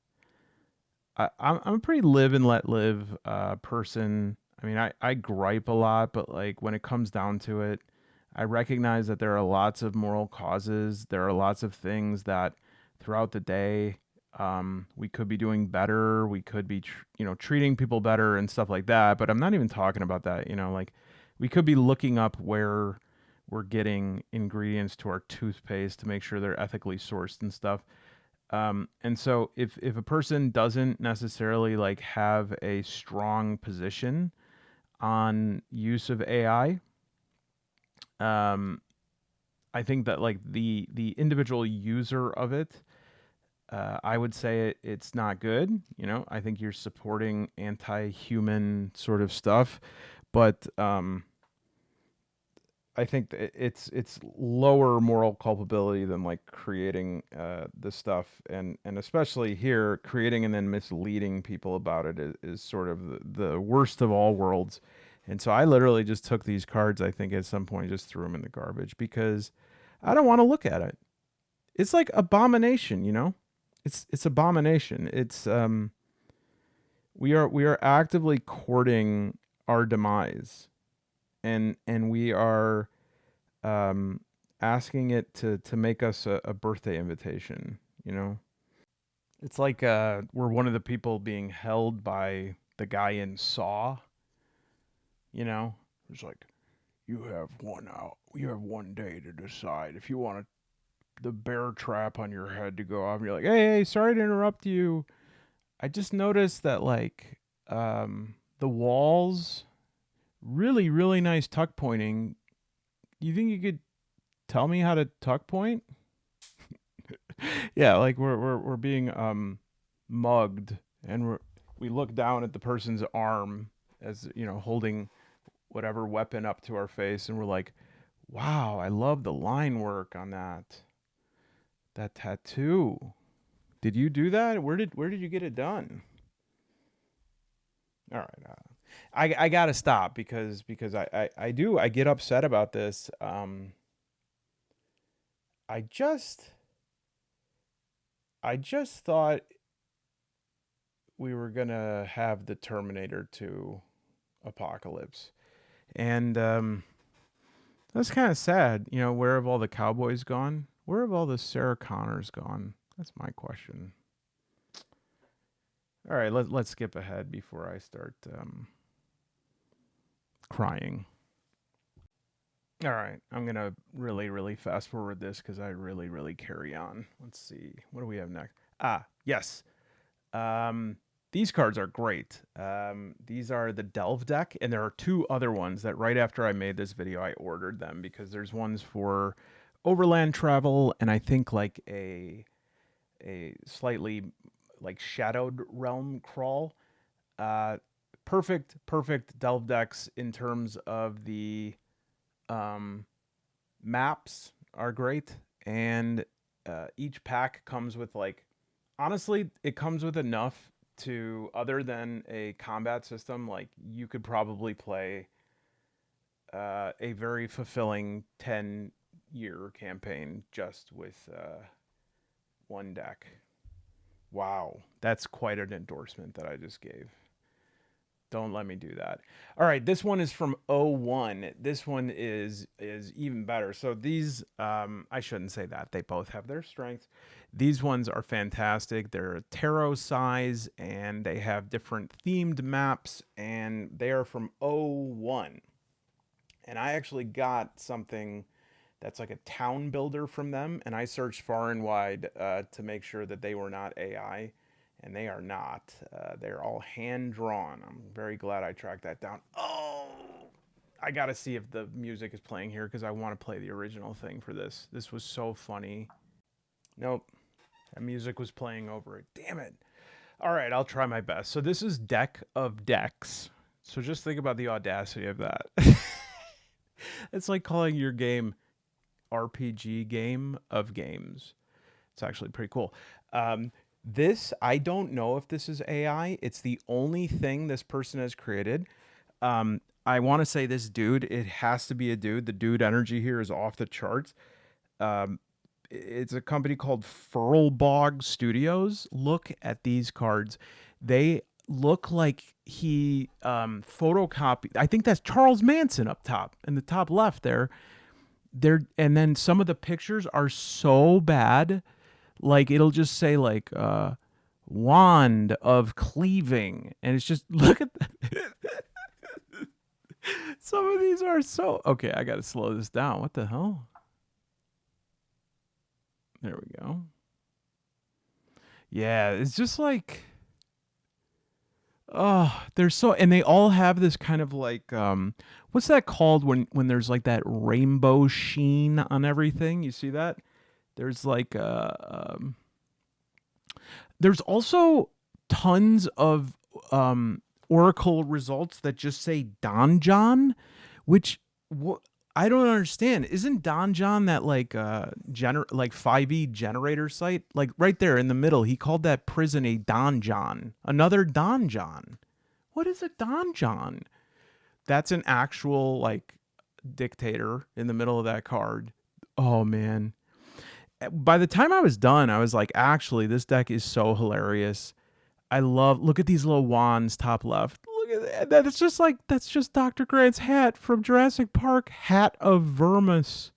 A: a pretty live and let live person. I mean, I gripe a lot, but like when it comes down to it, I recognize that there are lots of moral causes. There are lots of things that throughout the day we could be doing better. We could be, treating people better and stuff like that. But I'm not even talking about that. Like we could be looking up where we're getting ingredients to our toothpaste to make sure they're ethically sourced and stuff. And so if a person doesn't necessarily like have a strong position on use of AI, um, I think that like the individual user of it, I would say it's not good. I think you're supporting anti-human sort of stuff, but I think it's lower moral culpability than like creating the stuff, and especially here creating and then misleading people about it is sort of the worst of all worlds. And so I literally just took these cards. I think at some point just threw them in the garbage because I don't want to look at it. It's like abomination. It's abomination. It's we are actively courting our demise, and we are um, asking it to make us a birthday invitation. It's like we're one of the people being held by the guy in Saw. It's like you have 1 day to decide if you want the bear trap on your head to go off. And you're like, hey, sorry to interrupt you. I just noticed that like the walls really really nice tuck pointing. You think you could tell me how to tuck point? Yeah, like we're being mugged, and we look down at the person's arm as holding whatever weapon up to our face, and we're like, wow, I love the line work on that tattoo. Did you do that? Where did you get it done? All right, I gotta stop because I get upset about this. I just I just thought we were gonna have the Terminator 2 apocalypse, and that's kind of sad. Where have all the cowboys gone? Where have all the Sarah Connors gone? That's my question. All right, let's skip ahead before I start crying. All right, I'm gonna really, really fast forward this because I really, really carry on. Let's see, what do we have next? Ah, yes. These cards are great. These are the Delve deck, and there are two other ones that right after I made this video, I ordered them because there's ones for overland travel, and I think like a slightly like shadowed realm crawl. Uh, perfect Delve decks in terms of the um, maps are great, and each pack comes with like honestly, it comes with enough to other than a combat system. Like you could probably play a very fulfilling 10-year campaign just with one deck. Wow, that's quite an endorsement that I just gave. Don't let me do that. All right, this one is from '01. This one is even better. So these I shouldn't say that. They both have their strengths. These ones are fantastic. They're tarot size and they have different themed maps and they are from '01. And I actually got something that's like a town builder from them, and I searched far and wide to make sure that they were not AI, and they are not. They're all hand drawn. I'm very glad I tracked that down. Oh, I gotta see if the music is playing here because I want to play the original thing for this. This was so funny. Nope, that music was playing over it. Damn it. All right, I'll try my best. So this is Deck of Decks. So just think about the audacity of that. It's like calling your game RPG game of games. It's actually pretty cool. This, I don't know if this is AI. It's the only thing this person has created. I want to say this dude, it has to be a dude. The dude energy here is off the charts. Um, it's a company called Furlbog Studios. Look at these cards. They look like he photocopied. I think that's Charles Manson up top in the top left there. And then some of the pictures are so bad, like it'll just say like wand of cleaving, and it's just look at some of these are so okay. I gotta slow this down. What the hell? There we go. Yeah, it's just like oh, they're so, and they all have this kind of like what's that called when there's like that rainbow sheen on everything? You see that? There's like there's also tons of Oracle results that just say Donjon, which I don't understand. Isn't Donjon that like like 5e generator site? Like right there in the middle, he called that prison a donjon. Another donjon. What is a donjon? That's an actual like dictator in the middle of that card. Oh man. By the time I was done, I was like, actually, this deck is so hilarious. I love look at these little wands top left. Look at that. That's just like that's just Dr. Grant's hat from Jurassic Park, Hat of Vermis.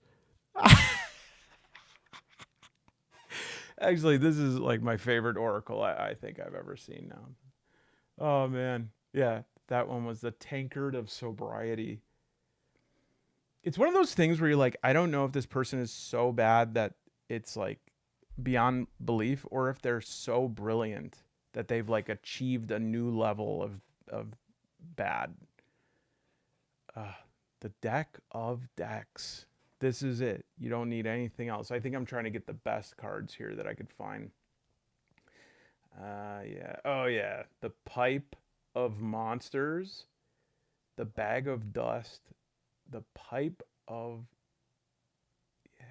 A: Actually, this is like my favorite Oracle I think I've ever seen now. Oh man. Yeah, that one was the tankard of sobriety. It's one of those things where you're like, I don't know if this person is so bad that it's like beyond belief, or if they're so brilliant that they've like achieved a new level of bad. Uh, the deck of decks. This is it. You don't need anything else. I think I'm trying to get the best cards here that I could find. Yeah. Oh yeah. The pipe of monsters. The bag of dust. The pipe of yeah.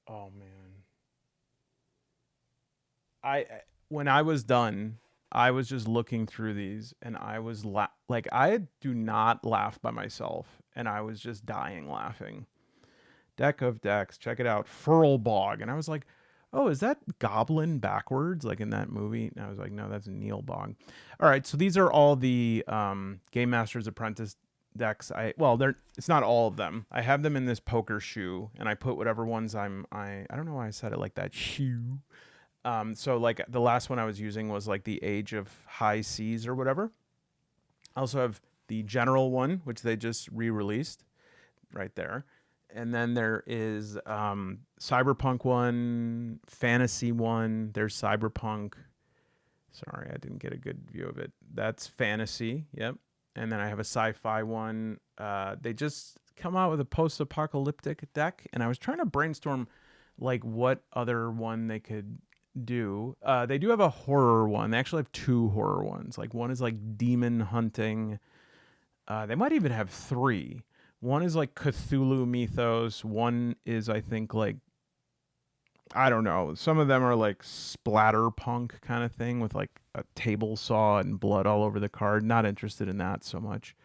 A: Oh man. I when I was done, I was just looking through these and I was like I do not laugh by myself and I was just dying laughing. Deck of decks, check it out. Furlbog. And I was like, "Oh, is that Goblin backwards like in that movie?" And I was like, "No, that's Neil Bog." All right, so these are all the Game Master's Apprentice decks. They're it's not all of them. I have them in this poker shoe and I put whatever ones I don't know why I said it like that. Shoe. So like the last one I was using was like the Age of High Seas or whatever. I also have the general one, which they just re-released right there. And then there is Cyberpunk one, Fantasy one. There's Cyberpunk. Sorry, I didn't get a good view of it. That's fantasy. Yep. And then I have a sci-fi one. They just come out with a post-apocalyptic deck, and I was trying to brainstorm like what other one they could do. They do have a horror one. They actually have two horror ones. Like one is like demon hunting. They might even have three. One is like Cthulhu mythos. One is I think like I don't know. Some of them are like splatter punk kind of thing with like a table saw and blood all over the card. Not interested in that so much.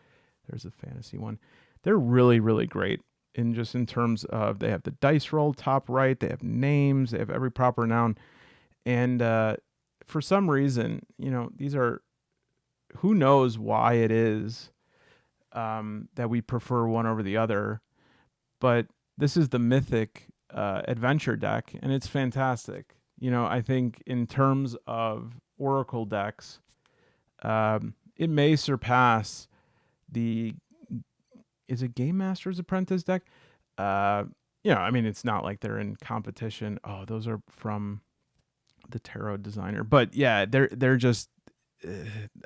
A: There's a fantasy one. They're really, really great in just in terms of they have the dice roll top right, they have names, they have every proper noun. And for some reason, these are who knows why it is that we prefer one over the other. But this is the Mythic adventure deck, and it's fantastic. I think in terms of Oracle decks, it may surpass the is it Game Master's Apprentice deck. I mean, it's not like they're in competition. Oh, those are from the Tarot Designer, but yeah, they're just.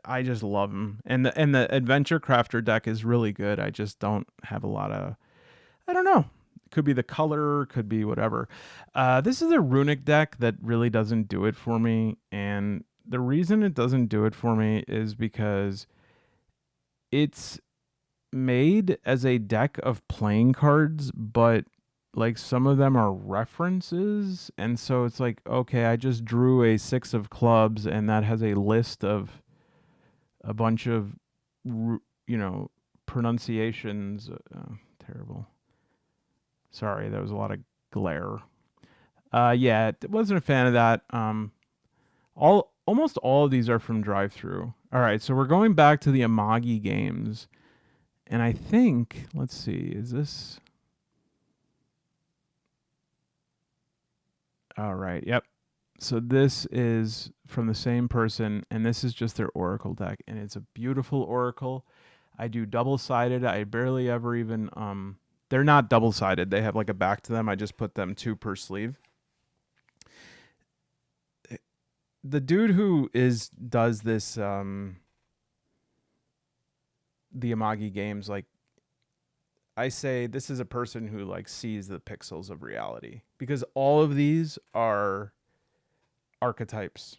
A: I just love them, and the Adventure Crafter deck is really good. I just don't have a lot of. I don't know. Could be the color, could be whatever. This is a runic deck that really doesn't do it for me, and the reason it doesn't do it for me is because it's made as a deck of playing cards, but like some of them are references, and so it's like, okay, I just drew a six of clubs, and that has a list of a bunch of, pronunciations. Terrible. Sorry, there was a lot of glare. Yeah, wasn't a fan of that. Almost all of these are from drive-through. All right, so we're going back to the Amagi games, and I think let's see, is this? All right, yep. So this is from the same person, and this is just their Oracle deck, and it's a beautiful Oracle. I do double-sided. I barely ever even they're not double-sided. They have like a back to them. I just put them two per sleeve. The dude who does this the Amagi games, like I say this is a person who like sees the pixels of reality, because all of these are archetypes.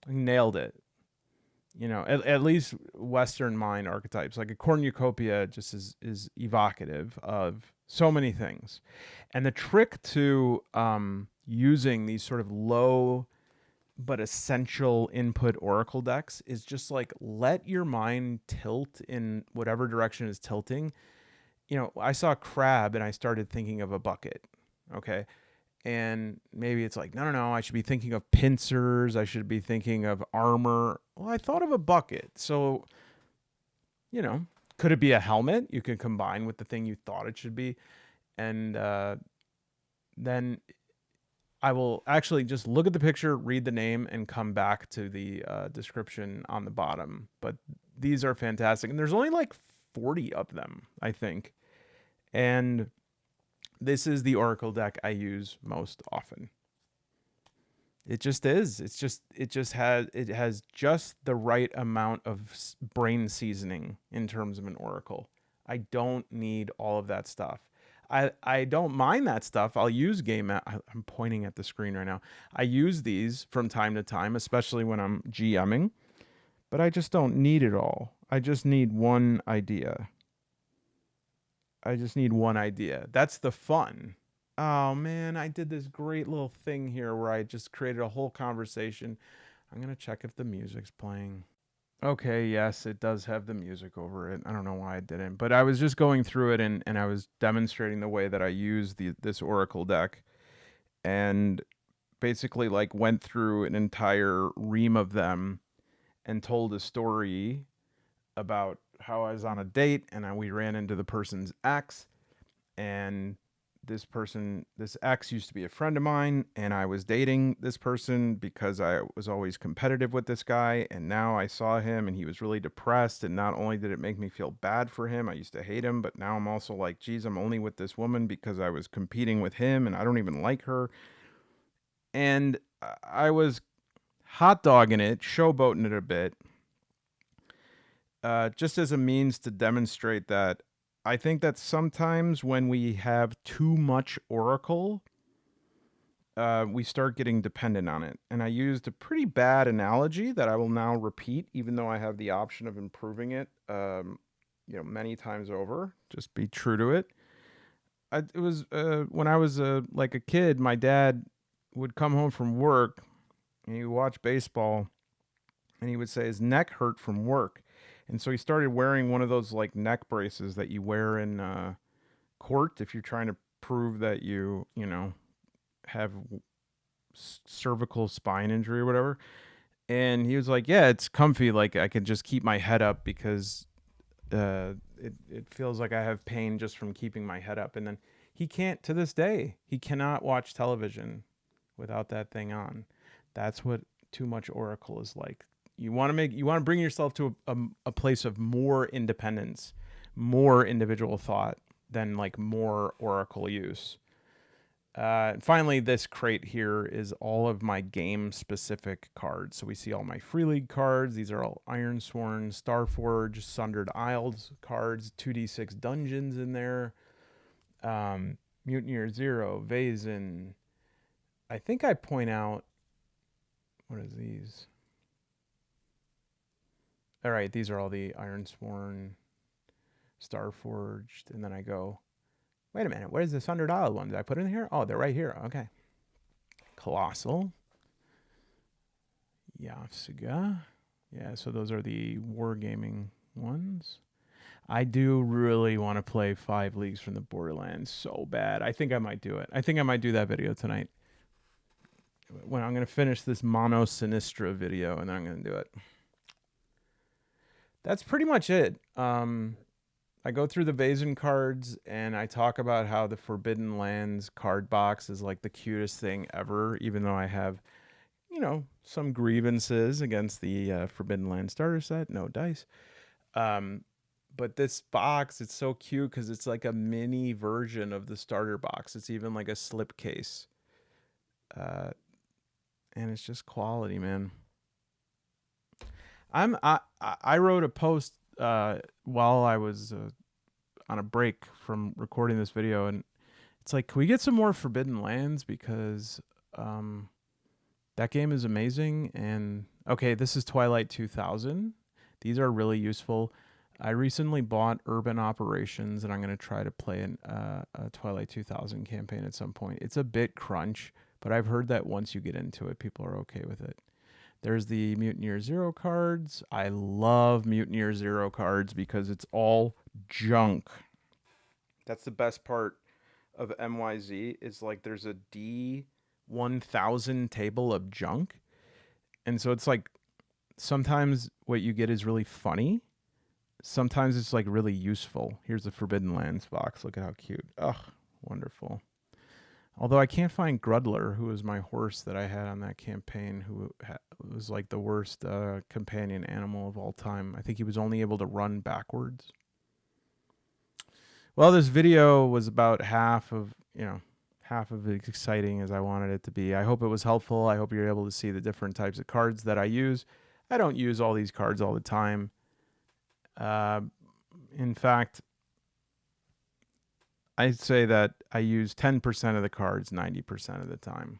A: He nailed it. At least Western mind archetypes. Like a cornucopia just is evocative of so many things. And the trick to using these sort of low but essential input oracle decks is just like let your mind tilt in whatever direction is tilting. I saw crab and I started thinking of a bucket. Okay. And maybe it's like, no, I should be thinking of pincers. I should be thinking of armor. Well, I thought of a bucket. So, you know, could it be a helmet? You can combine with the thing you thought it should be. And then I will actually just look at the picture, read the name, and come back to the description on the bottom. But these are fantastic. And there's only like 40 of them, I think. And this is the Oracle deck I use most often. It just is. It has just the right amount of brain seasoning in terms of an Oracle. I don't need all of that stuff. I don't mind that stuff. I'll use I'm pointing at the screen right now. I use these from time to time, especially when I'm GMing, but I just don't need it all. I just need one idea. That's the fun. Oh man, I did this great little thing here where I just created a whole conversation. I'm going to check if the music's playing. Okay, yes, it does have the music over it. I don't know why I didn't, but I was just going through it, and I was demonstrating the way that I use this Oracle deck, and basically like went through an entire ream of them and told a story about how I was on a date and we ran into the person's ex, and this ex used to be a friend of mine, and I was dating this person because I was always competitive with this guy, and now I saw him and he was really depressed, and not only did it make me feel bad for him, I used to hate him, but now I'm also like, geez, I'm only with this woman because I was competing with him and I don't even like her. And I was hot dogging it, showboating it a bit, just as a means to demonstrate that I think that sometimes when we have too much Oracle, we start getting dependent on it. And I used a pretty bad analogy that I will now repeat, even though I have the option of improving it, many times over. Just be true to it. It was when I was like a kid, my dad would come home from work and he would watch baseball, and he would say his neck hurt from work. And so he started wearing one of those like neck braces that you wear in court if you're trying to prove that you have cervical spine injury or whatever. And he was like, "Yeah, it's comfy. Like I can just keep my head up because it feels like I have pain just from keeping my head up." And then he can't, to this day, he cannot watch television without that thing on. That's what too much Oracle is like. You want to bring yourself to a place of more independence, more individual thought than like more Oracle use. Finally, this crate here is all of my game-specific cards. So we see all my Free League cards. These are all Ironsworn, Starforge, Sundered Isles cards, 2d6 dungeons in there. Mutineer Zero, Vaesen. I think I point out, what is these? All right, these are all the Ironsworn, Starforged, and then I go, wait a minute, where's the Sundered Isle one? Did I put it in here? Oh, they're right here. Okay. Colossal. Yasuga. Yeah, so those are the wargaming ones. I do really want to play 5 Leagues from the Borderlands so bad. I think I might do it. I think I might do that video tonight. When I'm going to finish this Mono Sinistra video, and then I'm going to do it. That's pretty much it. I go through the Vaesen cards, and I talk about how the Forbidden Lands card box is like the cutest thing ever, even though I have, some grievances against the Forbidden Land starter set. No dice. But this box, it's so cute because it's like a mini version of the starter box. It's even like a slipcase. And it's just quality, man. I wrote a post while I was on a break from recording this video, and it's like, can we get some more Forbidden Lands, because that game is amazing. And okay, this is Twilight 2000. These are really useful. I recently bought Urban Operations, and I'm going to try to play a Twilight 2000 campaign at some point. It's a bit crunch, but I've heard that once you get into it, people are okay with it. There's the Mutineer Zero cards. I love Mutineer Zero cards because it's all junk. That's the best part of MYZ, is like there's a D1000 table of junk. And so it's like sometimes what you get is really funny. Sometimes it's like really useful. Here's the Forbidden Lands box. Look at how cute. Ugh, wonderful. Although I can't find Grudler, who was my horse that I had on that campaign, who was like the worst companion animal of all time. I think he was only able to run backwards. Well, this video was about half of as exciting as I wanted it to be. I hope it was helpful. I hope you're able to see the different types of cards that I use. I don't use all these cards all the time. In fact, I'd say that I use 10% of the cards 90% of the time.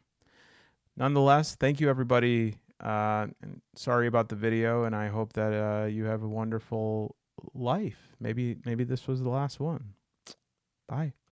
A: Nonetheless, thank you, everybody. And sorry about the video, and I hope that you have a wonderful life. Maybe this was the last one. Bye.